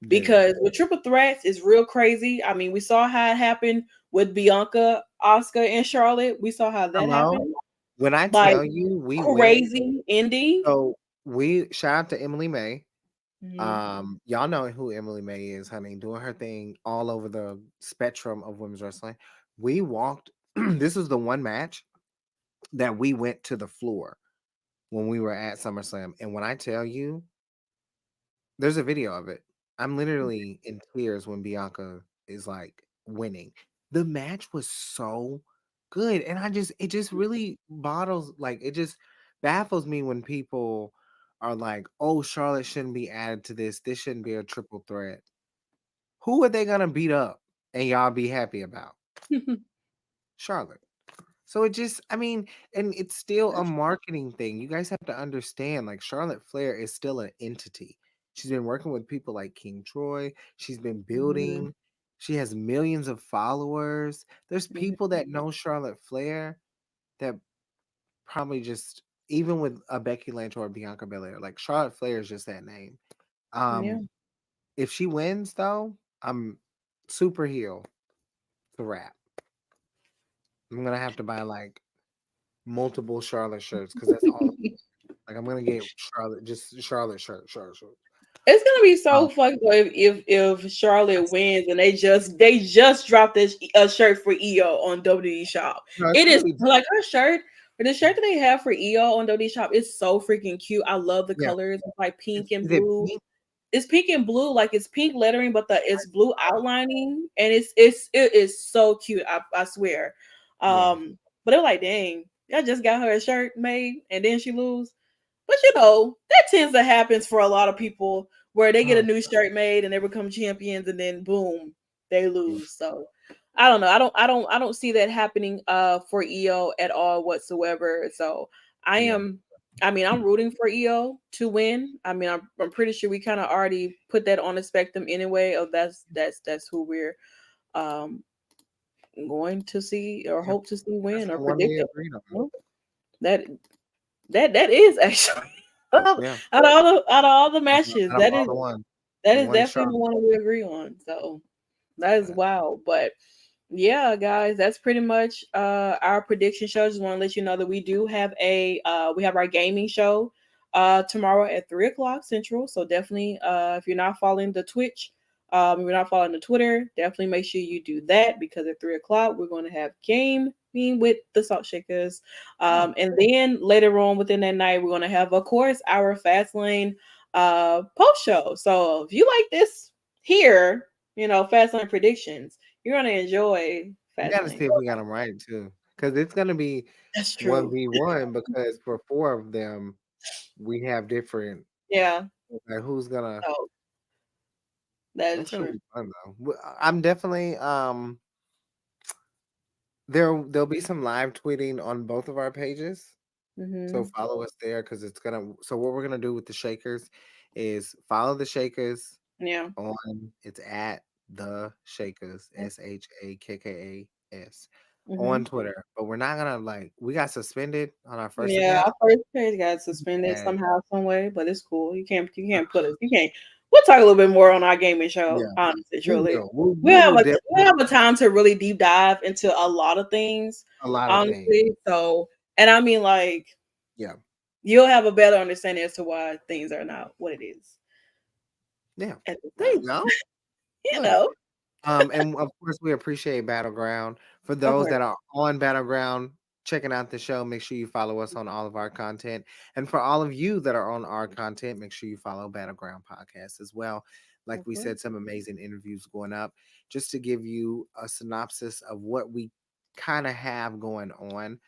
Very. Because with triple threats is real crazy. I mean, we saw how it happened with Bianca, Oscar, and Charlotte. We saw how that Hello. happened. When I Like tell you, we went. crazy ending. So we shout out to Emily May. Mhm. Y'all know who Emily May is, honey, doing her thing all over the spectrum of women's wrestling. We walked. This was the one match that we went to the floor when we were at SummerSlam, and when I tell you, there's a video of it. I'm literally in tears when Bianca is like winning. The match was so good, and it just really bottles like it just baffles me when people are like, "Oh, Charlotte shouldn't be added to this. This shouldn't be a triple threat." Who are they gonna beat up and y'all be happy about? Charlotte. So it just, I mean, and it's still a That's marketing thing. You guys have to understand, like Charlotte Flair is still an entity. She's been working with people like King Troy. She's been true. building. She has millions of followers. There's Mhm. people that know Charlotte Flair that probably just, even with a Becky Lynch or a Bianca Belair, like Charlotte Flair is just that name. Yeah. Um, if she wins, though, I'm super heel to rap. I'm gonna have to buy like multiple Charlotte shirts because that's all. Like I'm gonna get Charlotte, just Charlotte shirt, Charlotte shirt. It's gonna be so Um, funny though if Charlotte wins and they just dropped this a shirt for EO on WWE Shop. no, it's It is really like her shirt, or the shirt that they have for EO on WWE Shop is so freaking cute. I love the yeah. colors. It's like pink and Is it blue. pink? It's pink and blue, like it's pink lettering, but I it's blue saw. outlining, and it is so cute. I swear. Yeah, But it was like, dang, I just got her a shirt made, and then she lose. But that tends to happen for a lot of people where they get a oh, new shirt made and they become champions and then boom, they yeah, lose. So I don't know. I don't see that happening for EO at all whatsoever. So I yeah, am I mean, I'm rooting for EO to win. I mean, I'm pretty sure we kind of already put that on the spectrum anyway. Of that's who we're um going to see or yeah. hope to see That's win or the one we predict it. agreed on. Well, that that is actually Yeah, out of all the matches, out of all that the is one definitely the Charlotte. one we agree on. So that is But wow. But yeah, guys, that's pretty much our prediction show. Just want to let you know that we do have we have our gaming show tomorrow at 3 o'clock Central. So definitely if you're not following the Twitch, if you're not following the Twitter, definitely make sure you do that because at 3 o'clock we're going to have gaming with the Salt Shakers. yeah, And then later on within that night, we're going to have, of course, our Fastlane post show. So if you like this here, Fastlane predictions, you're gonna enjoy we got to see Fastlane. if we got them right too, because it's gonna be That's one true. v one. Because for four of them, we have different. Yeah. Like who's gonna? So that That's is gonna true. be fun though. I'm definitely there'll be some live tweeting on both of our pages. So Hmm. follow us there because it's gonna. So what we're gonna do with the Shakers is follow the Shakers Yeah. on. It's at the Shakers SHAKKAS on Hmm. Twitter. But we're not gonna like. We got suspended on our first Yeah. account. Our first page got suspended And somehow, some way, but it's cool. You can't put us. You can't. We'll talk a little bit more on our gaming show. yeah, Honestly, we truly, will. We, we we have will a we definitely have a time to really deep dive into a lot of things. a lot of things. Honestly, so and I mean like Yeah, you'll have a better understanding as to why things are not what it is yeah. at the There you time. go. You Look. know, And of course, we appreciate Battleground. For of those course. that are on Battleground, checking out the show, make sure you follow us on all of our content. And for all of you that are on our content, make sure you follow Battleground Podcast as well. like Of we course. said, some amazing interviews going up. Just to give you a synopsis of what we kind of have going on,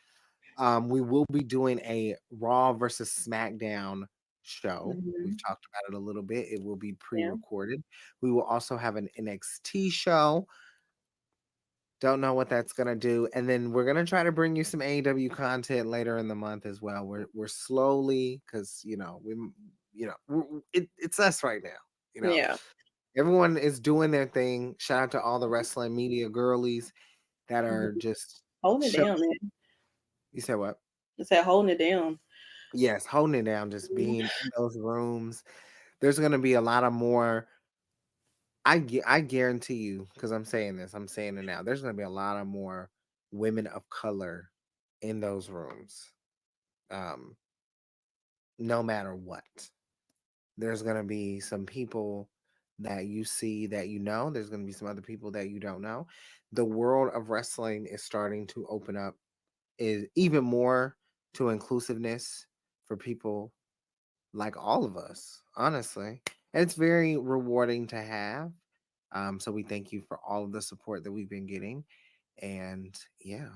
we will be doing a Raw versus SmackDown show. We've Mhm. talked about it a little bit. It will be Yeah. pre-recorded. We will also have an NXT show. Don't know what that's gonna do, and then we're gonna try to bring you some AEW content later in the month as well. We're slowly, because it's us right now. You know, Yeah. everyone is doing their thing. Shout out to all the wrestling media girlies that are Mhm. just Holding it show. down, man. You said what? I said holding it down. Yes, holding it down, just being in those rooms. There's gonna be a lot of more. I guarantee you, because I'm saying this, I'm saying it now. There's gonna be a lot of more women of color in those rooms. Um, no matter what, there's gonna be some people that you see that you know. There's gonna be some other people that you don't know. The world of wrestling is starting to open up, is even more to inclusiveness for people like all of us, honestly. And it's very rewarding to have. So we thank you for all of the support that we've been getting. And yeah,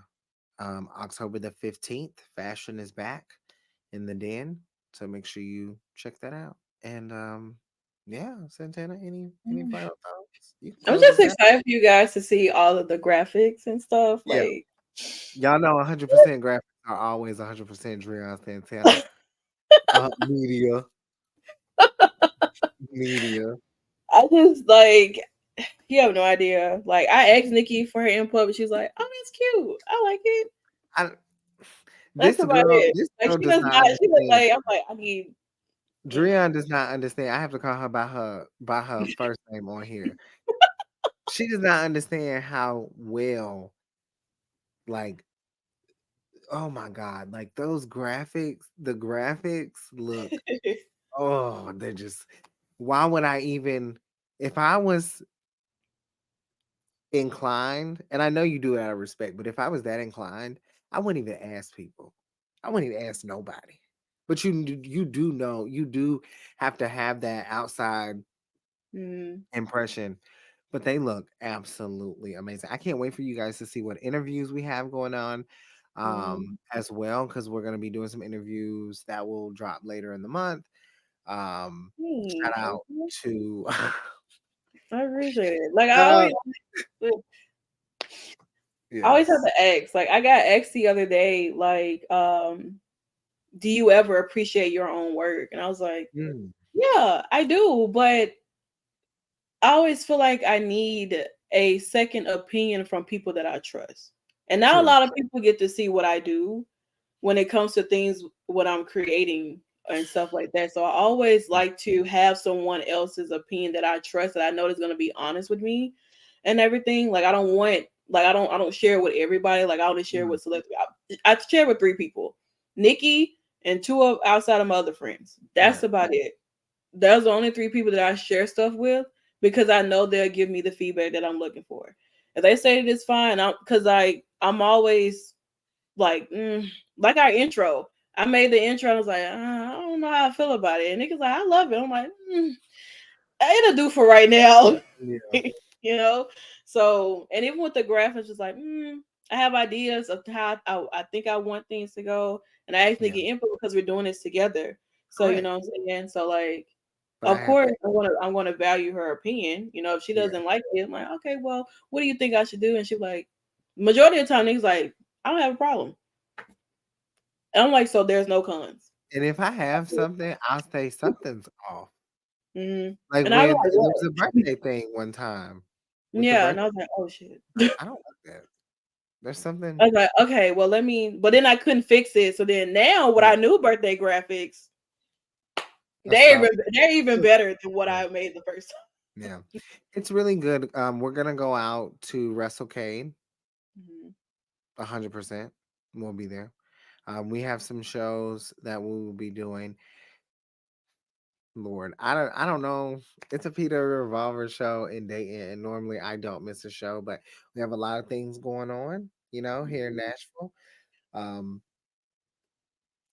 October the 15th, Fashion is back in the Den. So make sure you check that out. And yeah, Santana, any Mm. final thoughts? You can I'm close just us out. excited for you guys to see all of the graphics and stuff. Yeah. Like, Y'all know 100% graphics are always 100% Dreon Santana. Media. Media. I just like you have no idea. Like, I asked Nikki for her input, but she's like, "Oh, that's cute. I like it." I, That's about it. this Like, girl she does does not not. She was understand. like, I'm like, I need. Mm, Dreon does not understand. I have to call her by her first name on here. She does not understand how well, like, oh my god, like those graphics, the graphics look, oh, they're just, why would I even, if I was inclined, and I know you do it out of respect, but if I was that inclined, I wouldn't even ask people. I wouldn't even ask nobody. But you do know, you do have to have that outside mm, impression. But they look absolutely amazing. I can't wait for you guys to see what interviews we have going on, mm. as well, because we're going to be doing some interviews that will drop later in the month. Shout Thanks. out to I appreciate it. Like, uh, I always have yes. to ask. Like, I got asked the other day, like, do you ever appreciate your own work? And I was like, Mm, yeah, I do, but I always feel like I need a second opinion from people that I trust. And now a true. lot of people get to see what I do when it comes to things what I'm creating and stuff like that. So I always Yeah. like to have someone else's opinion that I trust that I know is going to be honest with me and everything. Like, I don't want like I don't share with everybody. Like, I only share Mm, with select. I share with three people, Nikki and two of outside of my other friends. That's right. about it. Those are the only three people that I share stuff with because I know they'll give me the feedback that I'm looking for. If they say that it's fine, because I'm always like, like our intro. I made the intro. I was like, I don't know how I feel about it. And niggas like, I love it. I'm like, it'll do for right now. Yeah. you know. So, and even with the graphics, it's like, I have ideas of how I think I want things to go, and I actually Yeah. get input because we're doing this together. So you Correct. know what I'm saying. So like, But I of have course, I'm gonna value her opinion. You know, if she yeah. doesn't like it, I'm like, okay, well, what do you think I should do? And she's like, majority of the time, niggas like, I don't have a problem. And I'm like, so there's no cons. And if I have something, I'll say something's off. Mm-hmm. Like And I was when like, there was a what? birthday thing one time with the Yeah, and birthday, I was like, oh shit. I don't like that. There's something. I was like, okay, well, let me. But then I couldn't fix it. So then now, with Yeah, our new birthday graphics, let's start. they're even Let's better than what start. I made the first time. Yeah, it's really good. We're gonna go out to WrestleCade. Mhm. 100%. We'll be there. We have some shows that we will be doing. Lord, I don't know. It's a Peter Revolver show in Dayton, and normally I don't miss a show, but we have a lot of things going on, here in Nashville. Um,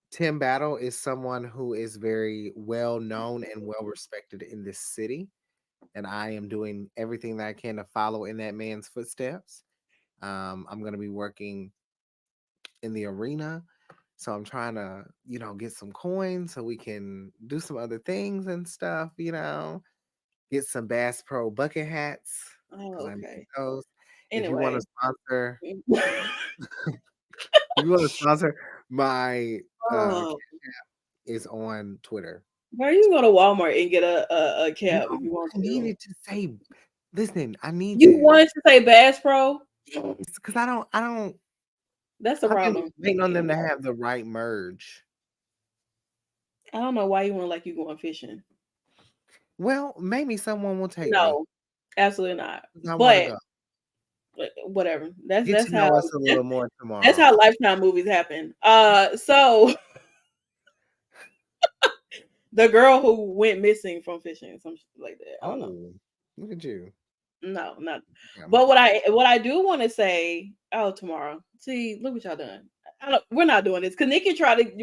Tim Battle is someone who is very well known and well respected in this city. and I am doing everything that I can to follow in that man's footsteps. I'm going to be working in the arena. So I'm trying to, get some coins so we can do some other things and stuff, get some Bass Pro bucket hats Oh, because I need okay. those. If you want to Anyway. sponsor, if you want to sponsor my Oh, is on Twitter. bro, you can go to Walmart and get a No, cap if you want I to. needed to say, listen, I need You this. wanted to say Bass Pro? Yes, because I don't, That's the I've been problem. waiting on them to have the right merge. I don't know why you want like you going fishing. Well, maybe someone will take me. No, absolutely not. 'Cause I want to But go. whatever. That's Get that's to know how us a little more that's tomorrow. how Lifetime movies happen. So the girl who went missing from fishing, some shit like that. I don't know. Oh, look at you. No, not. Yeah. But what I do want to say, oh, tomorrow. See, look what y'all done. We're not doing this because Nikki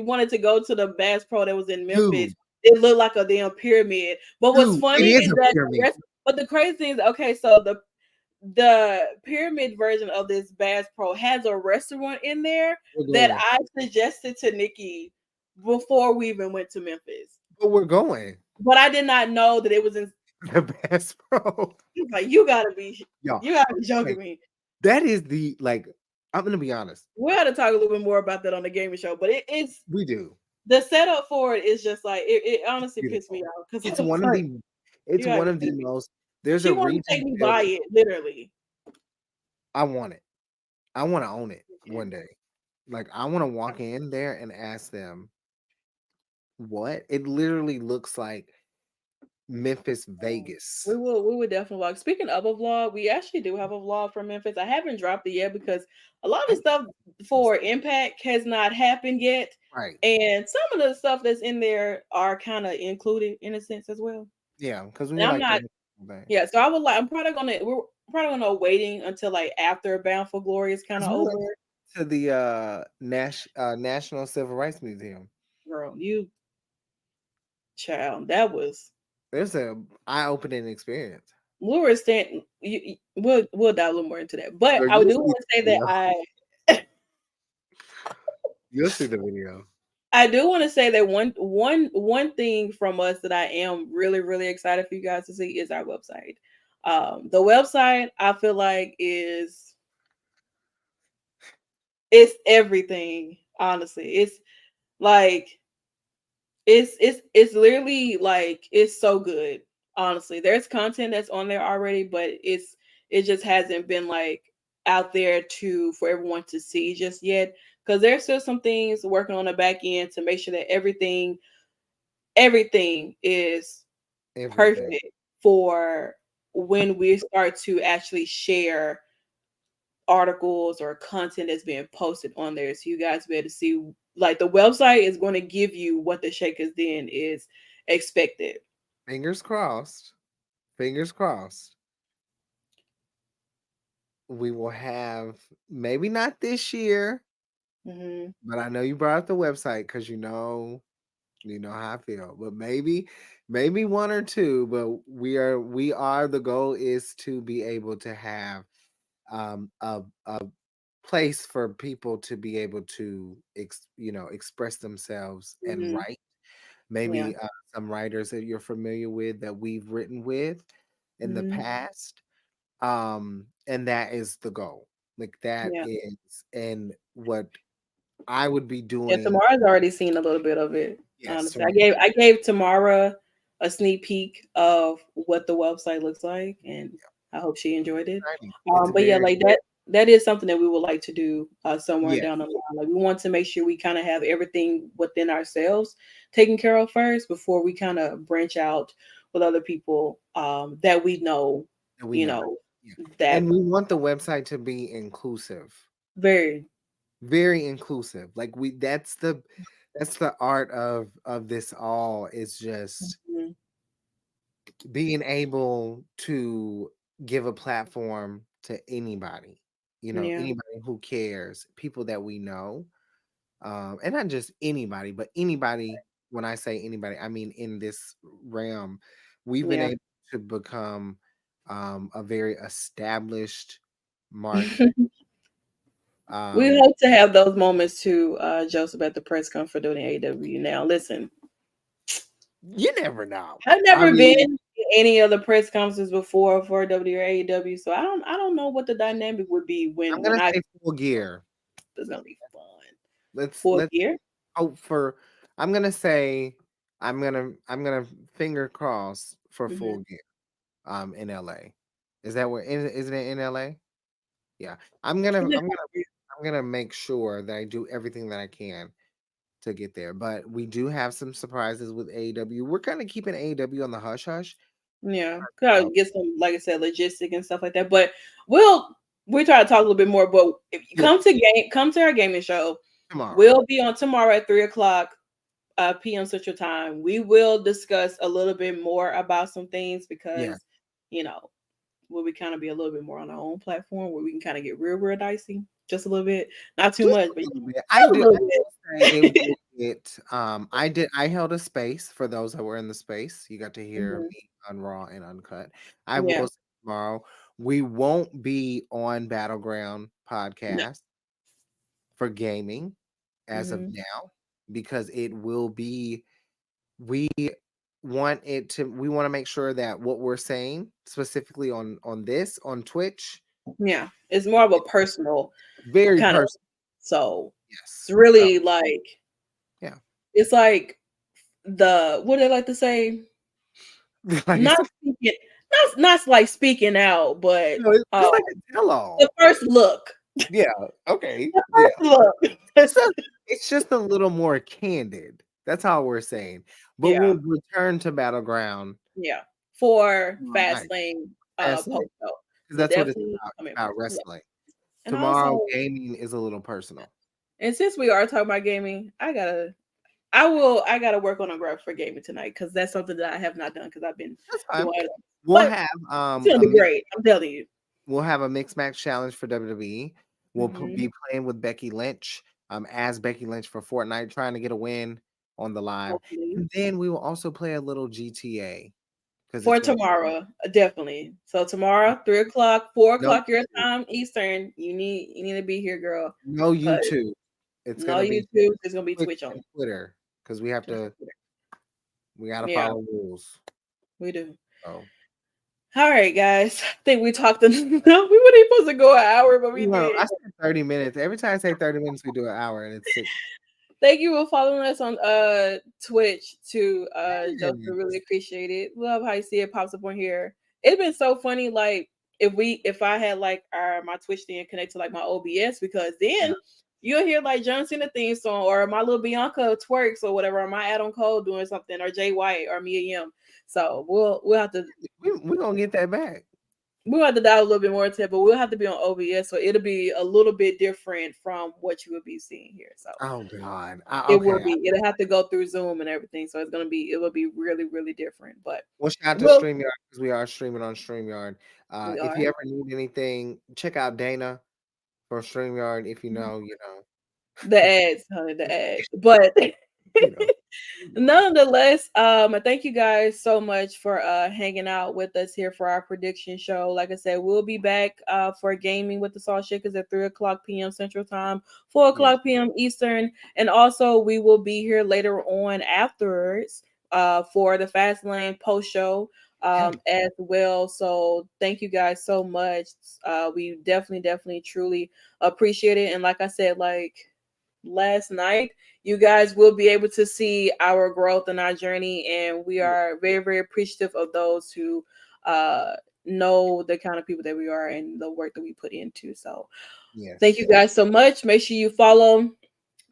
wanted to go to the Bass Pro that was in Memphis. Dude, It looked like a damn pyramid. But what's dude, it funny is is a that pyramid. but the crazy thing is, okay, so the pyramid version of this Bass Pro has a restaurant in there We're that going. I suggested to Nikki before we even went to Memphis. But we're going. But I did not know that it was in. The Bass Pro. Like Y'all, you gotta be okay. joking me. That is the, like, I'm going to be honest. We had to talk a little bit more about that on the gaming show, but it's We do. the setup for it is just like it honestly pissed me Beautiful. off because It's I was one of like, the, you it's gotta one be of the kidding me. most, there's She a wanted to take region me built. by it, literally. I want it. I want to own it one day. Like, I want to walk in there and ask them, what? It literally looks like Memphis, Vegas. We would definitely vlog. Speaking of a vlog, we actually do have a vlog from Memphis. I haven't dropped it yet because a lot of I the need stuff some for stuff. Impact has not happened yet. Right. And some of the stuff that's in there are kind of included in a sense as well. Yeah, because we And I'm like not, the thing. yeah, so I would like, we're probably gonna waiting until like after Bound for Glory is kind 'Cause of we over. went to the National Civil Rights Museum. Girl, you child, that was There's a eye-opening experience. we were saying we'll dive a little more into that. But Girl, I you'll do see want to say the that video. You'll see the video. I do want to say that one thing from us that I am really, really excited for you guys to see is our website. The website I feel like is it's everything, honestly. It's like it's literally like it's so good. Honestly, there's content that's on there already, but it just hasn't been like out there to for everyone to see just yet. Because there's still some things working on the back end to make sure that everything is Everything. perfect for when we start to actually share articles or content that's being posted on there, so you guys be able to see. Like the website is going to give you what the Shakers Den is expected. Fingers crossed. Fingers crossed. We will have, maybe not this year, Hmm. but I know you brought up the website because you know how I feel. But maybe one or two. But we are the goal is to be able to have a place for people to be able to express themselves and Hmm. write. Yeah. Maybe some writers that you're familiar with that we've written with in the Hmm. past. And that is the goal. Like that Yeah. is, and what I would be Yeah. doing. Tamara's already seen a little bit of it. Yes, Honestly, tomorrow. I gave Tamara a sneak peek of what the website looks like, and I hope she enjoyed it. Exciting. It's But yeah, very, like that is something that we would like to do somewhere yes. down the line. Like we want to make sure we kind of have everything within ourselves taken care of first before we kind of branch out with other people that we know, And we you know. know, Yeah. that And we want the website to be inclusive. very. Very inclusive. Like that's the art of this all is just Mhm. being able to give a platform to anybody, Yeah, anybody who cares, people that we know, and not just anybody, but anybody. When I say anybody, I mean in this realm, we've been yeah, able to become a very established marquee. We Um, hope to have those moments too, Joseph, at the press conference for doing AEW. Now, listen, you never know. I've I never been mean, in any of the press conferences before for AEW, so I don't know what the dynamic would be I'm when gonna I. say Full Gear. It's gonna be fun. Full Let's gear. hope for. I'm gonna say I'm gonna finger cross for Hmm. Full Gear. In LA. Is that where? Isn't it in LA? Yeah. I'm gonna make sure that I do everything that I can to get there. But we do have some surprises with AEW. We're kind of keeping AEW on the hush hush. Yeah, gotta Uh, get some, like I said, logistic and stuff like that. But we'll try to talk a little bit more. But if you yeah, come to our gaming show, tomorrow. we'll be on tomorrow at 3 o'clock p.m. Central Time. We will discuss a little bit more about some things Yeah. because you know will we kind of be a little bit more on our own platform where we can kind of get real dicey, just a little bit, not too Just much, a but little bit. just a little I bit. will say it will get I held a space for those that were in the space. You got to hear Mhm. me on Raw and Uncut. I Yeah, will say tomorrow we won't be on Battleground no. podcast for gaming as of Hmm. now because it will be we we want to make sure that what we're saying specifically on this on Twitch Yeah, it's more of a personal very kind of. personal. So it's Yes. So really like yeah. it's like the what they like to say, Like you not said, speaking, not like speaking out, but it's like a tell the all. first look, Yeah. Okay. the Yeah. first look. So it's just a little more candid. That's all we're saying. But Yeah, we'll return to Battleground yeah, for tomorrow night. FASTLANE Fascinating. post show. Because We'll that's what it's definitely, about. I It's mean, about yeah, wrestling. and also, Tomorrow gaming is a little personal. and since we are talking about gaming, I gotta work on a graph for gaming tonight because that's something that I have not done because I've been That's fine. doing it. We'll But have it's gonna be great. I'm telling you. a mixed match challenge for WWE. We'll Hmm. be playing with Becky Lynch, as Becky Lynch for Fortnite, trying to get a win on the live. Hopefully. And then we will also play a little GTA because For it's gonna tomorrow, definitely. So be tomorrow, 3 o'clock, 4 o'clock your YouTube. time Eastern. You need to be here, girl. No Cause YouTube. It's no gonna be YouTube. It's gonna be Twitch Twitch only. and Twitter because Just Twitter. we gotta Yeah, follow rules. we do. So All right, guys. I think we talked enough. We weren't even supposed to go an hour, but we well, did. I said 30 minutes. Every time I say 30 minutes, we do an hour and it's 6 Thank you for following us on Twitch too. Joseph, really minutes. appreciate it. Love how you see it pops up on here. It's been so funny, like if I had like my Twitch thing connect to like my OBS, because Yeah. then you'll hear like John Cena theme song or my little Bianca twerks or whatever, or my Adam Cole doing something, or Jay White or Mia Yim. So we'll have to We're gonna get that back. we'll have to dive a little bit more into it, but we'll have to be on OBS, so it'll be a little bit different from what you would be seeing here. So Oh God. it will Okay. be. It'll have to go through Zoom and everything, so it will be really, really different. But Well, shout out to we'll StreamYard because we are streaming on StreamYard. we If are. you ever need anything, check out Dana from StreamYard. If you Mhm. know, The ads, honey, the ads. But you know, you know. nonetheless, thank you guys so much for hanging out with us here for our prediction show. Like I said, we'll be back for gaming with the Salt Shakers at 3 o'clock p.m. Central Time, four Yes. o'clock p.m. Eastern, and also we will be here later on afterwards for the Fast Lane post show Yeah. as well. So thank you guys so much. We definitely, truly appreciate it. And like I said, like last night, you guys will be able to see our growth and our journey, and we Yeah. are very appreciative of those who uh know the kind of people that we are and the work that we put into. So thank you Yes. guys so much. Make sure you follow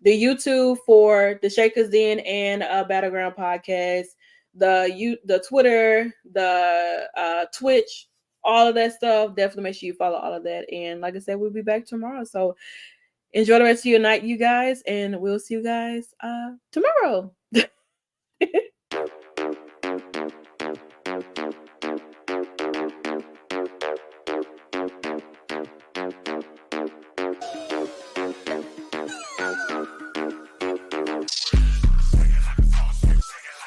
the YouTube for the Shakkas Den and Battleground Podcast, the Twitter, the Twitch, all of that stuff. Definitely make sure you follow all of that. And like I said, we'll be back tomorrow. So enjoy the rest of your night, you guys, and we'll see you guys tomorrow.